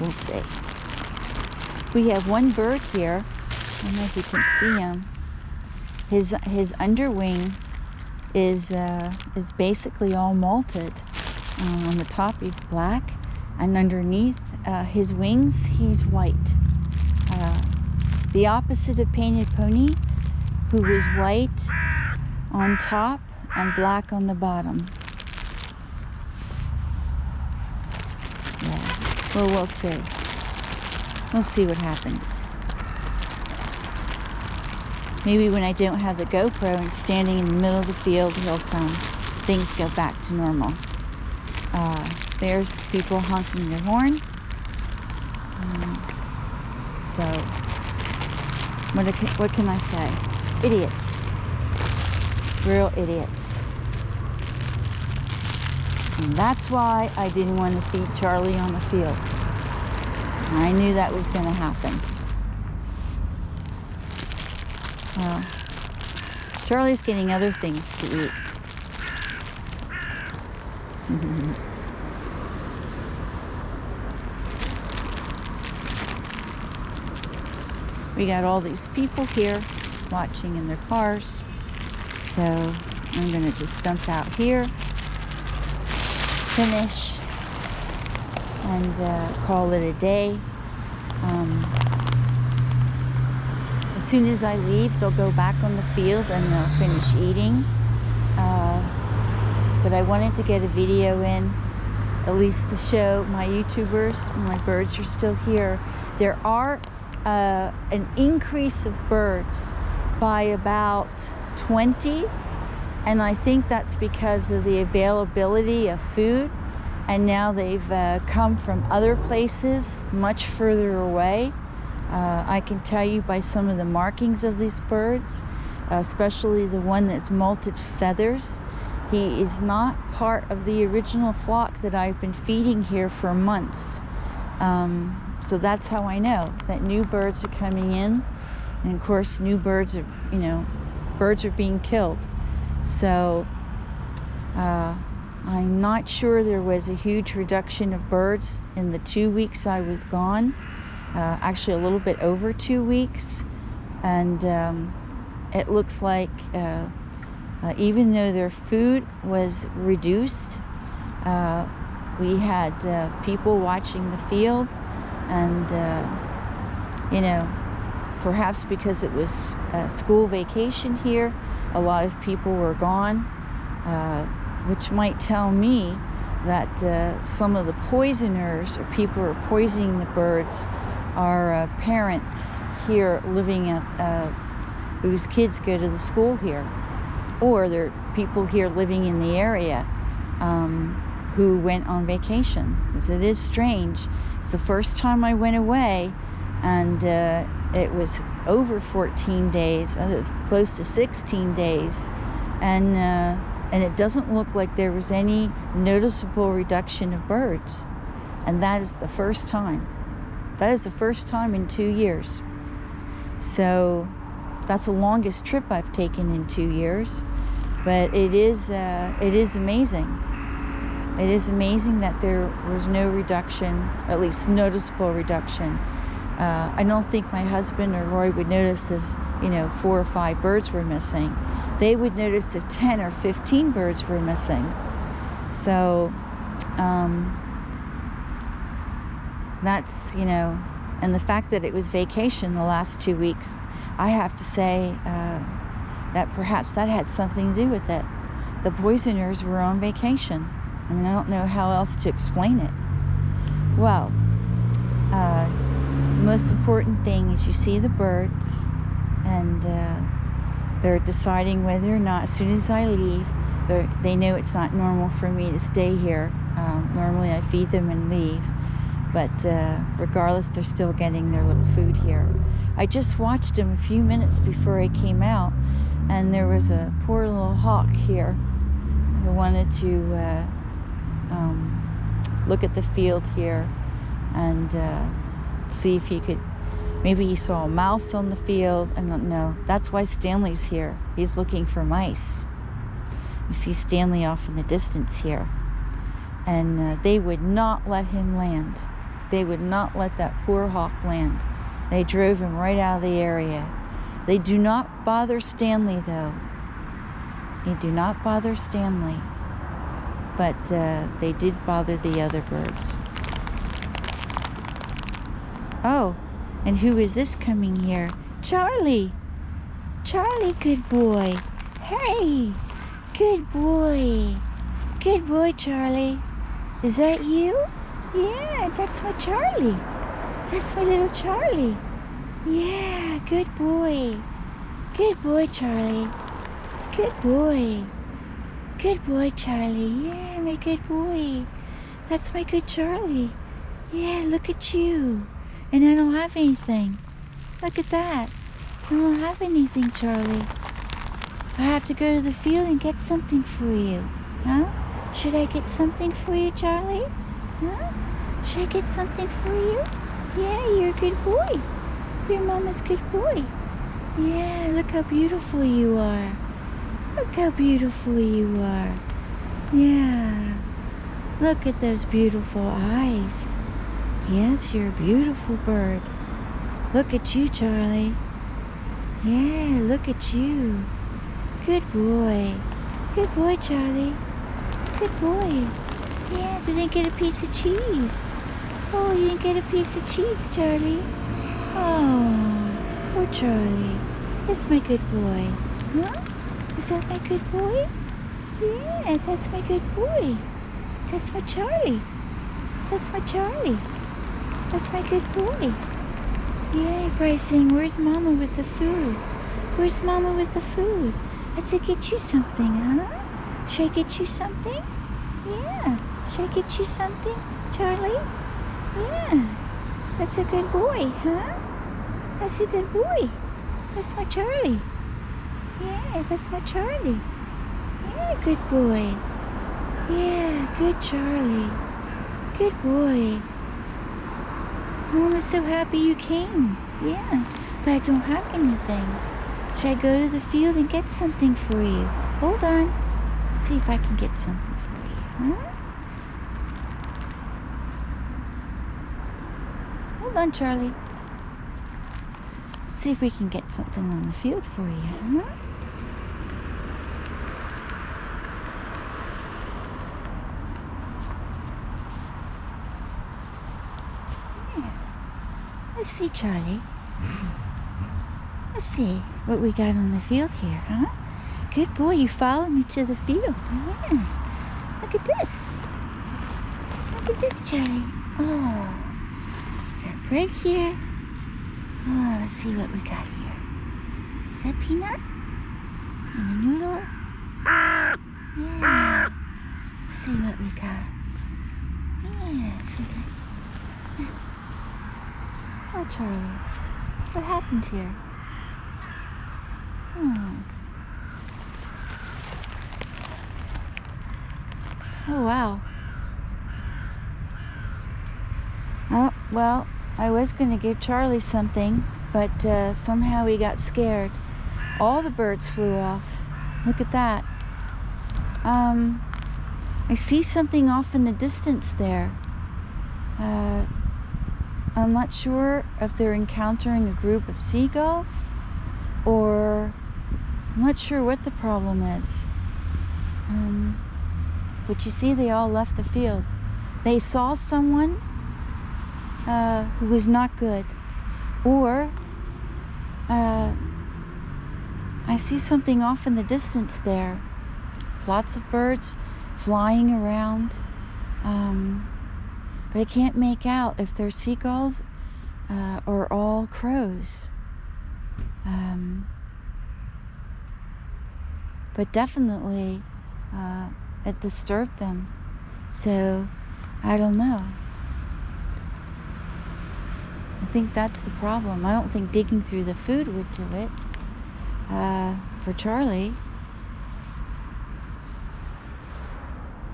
we'll see. We have one bird here. I don't know if you can see him. His underwing is basically all molted. On the top he's black, and underneath his wings he's white. The opposite of painted pony, who is white on top and black on the bottom. Yeah, well, we'll see. We'll see what happens. Maybe when I don't have the GoPro and standing in the middle of the field, he'll come. Things go back to normal. There's people honking their horn. So, what can I say? Idiots. Real idiots. And that's why I didn't want to feed Charlie on the field. I knew that was going to happen. Well, Charlie's getting other things to eat. We got all these people here watching in their cars. So I'm going to just dump out here, finish, and call it a day. As soon as I leave, they'll go back on the field and they'll finish eating. But I wanted to get a video in, at least to show my YouTubers, my birds are still here. There are an increase of birds by about 20, and I think that's because of the availability of food, and now they've come from other places much further away. I can tell you by some of the markings of these birds, especially the one that's molted feathers. He is not part of the original flock that I've been feeding here for months. So that's how I know that new birds are coming in. And of course, new birds are, birds are being killed. So I'm not sure there was a huge reduction of birds in the 2 weeks I was gone. Actually a little bit over 2 weeks. And it looks like even though their food was reduced, we had people watching the field, and perhaps because it was school vacation here, a lot of people were gone, which might tell me that some of the poisoners or people who are poisoning the birds are parents here living at whose kids go to the school here, or they're people here living in the area who went on vacation, because it is strange. It's the first time I went away, and it was over 14 days, it was close to 16 days, and it doesn't look like there was any noticeable reduction of birds, and that is the first time. That is the first time in 2 years. So that's the longest trip I've taken in 2 years, but it is amazing. It is amazing that there was no reduction, at least noticeable reduction. I don't think my husband or Roy would notice if 4 or 5 birds were missing. They would notice if 10 or 15 birds were missing. So that's, and the fact that it was vacation the last 2 weeks, I have to say that perhaps that had something to do with it. The poisoners were on vacation. I mean, I don't know how else to explain it. Well, the most important thing is you see the birds, and they're deciding whether or not, as soon as I leave, they know it's not normal for me to stay here. Normally I feed them and leave, but regardless, they're still getting their little food here. I just watched them a few minutes before I came out, and there was a poor little hawk here who wanted to look at the field here and see if he could, maybe he saw a mouse on the field. I don't know. That's why Stanley's here. He's looking for mice. You see Stanley off in the distance here, and they would not let him land. they would not let that poor hawk land. They drove him right out of the area. They do not bother Stanley, though. They do not bother Stanley. But they did bother the other birds. Oh, and who is this coming here? Charlie! Charlie, good boy. Hey! Good boy. Good boy, Charlie. Is that you? Yeah, that's my Charlie. That's my little Charlie. Yeah, good boy. Good boy, Charlie. Good boy. Good boy, Charlie. Yeah, my good boy. That's my good Charlie. Yeah, look at you. And I don't have anything. Look at that. I don't have anything, Charlie. I have to go to the field and get something for you. Huh? Should I get something for you, Charlie? Huh? Should I get something for you? Yeah, you're a good boy. Your mama's good boy. Yeah, look how beautiful you are. Look how beautiful you are. Yeah. Look at those beautiful eyes. Yes, you're a beautiful bird. Look at you, Charlie. Yeah, look at you. Good boy. Good boy, Charlie. Good boy. Yeah, didn't get a piece of cheese. Oh, you didn't get a piece of cheese, Charlie. Oh, poor Charlie. That's my good boy. Huh? Is that my good boy? Yeah, that's my good boy. That's my Charlie. That's my Charlie. That's my good boy. Yeah, you're probably saying, where's Mama with the food? Where's Mama with the food? I had to get you something, huh? Should I get you something? Yeah. Should I get you something, Charlie? Yeah. That's a good boy, huh? That's a good boy. That's my Charlie. Yeah, that's my Charlie. Yeah, good boy. Yeah, good Charlie. Good boy. Mama's so happy you came. Yeah, but I don't have anything. Should I go to the field and get something for you? Hold on. Let's see if I can get something for you. Huh? Hold on, Charlie. Let's see if we can get something on the field for you. Huh? Let's see, Charlie. Let's see what we got on the field here, huh? Good boy, you followed me to the field. Yeah. Look at this. Look at this, Charlie. Oh, we got bread here. Oh, let's see what we got here. Is that peanut? And a noodle? Yeah. Let's see what we got. Yeah, see that? Oh, Charlie, what happened here? Oh, wow. Oh, well, I was going to give Charlie something, but somehow he got scared. All the birds flew off. Look at that. I see something off in the distance there. I'm not sure if they're encountering a group of seagulls, or I'm not sure what the problem is. But you see, they all left the field. They saw someone who was not good, or I see something off in the distance there. Lots of birds flying around. But I can't make out if they're seagulls or all crows. But definitely it disturbed them. So I don't know. I think that's the problem. I don't think digging through the food would do it for Charlie.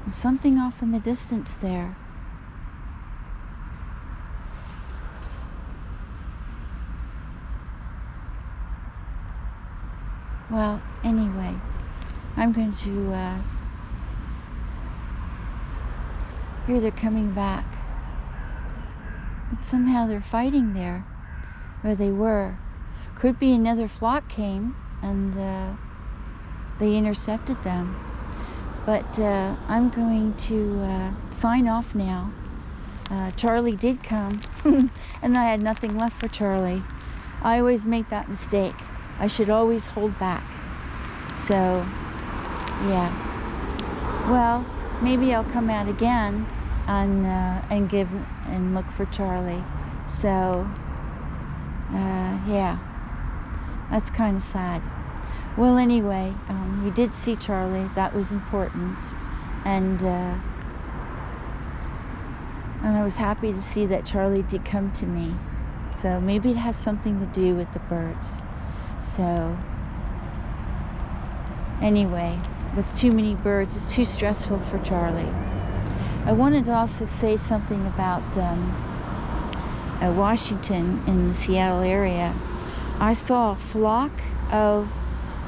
There's something off in the distance there. Well, anyway, I'm going to, here they're coming back. But somehow they're fighting there, where they were. Could be another flock came and they intercepted them. But I'm going to sign off now. Charlie did come, and I had nothing left for Charlie. I always make that mistake. I should always hold back. So, yeah. Well, maybe I'll come out again and give and look for Charlie. So, yeah, that's kind of sad. Well, anyway, we did see Charlie. That was important, and I was happy to see that Charlie did come to me. So maybe it has something to do with the birds. So anyway, with too many birds, it's too stressful for Charlie. I wanted to also say something about Washington in the Seattle area. I saw a flock of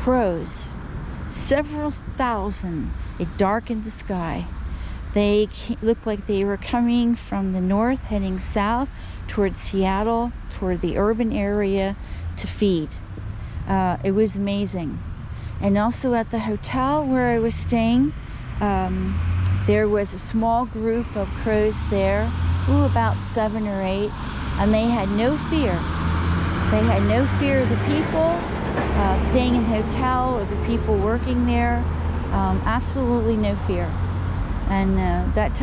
crows, several thousand. It darkened the sky. They looked like they were coming from the north, heading south towards Seattle, toward the urban area to feed. It was amazing. And also at the hotel where I was staying, there was a small group of crows there, about 7 or 8, and they had no fear. They had no fear of the people staying in the hotel or the people working there. Absolutely no fear. And that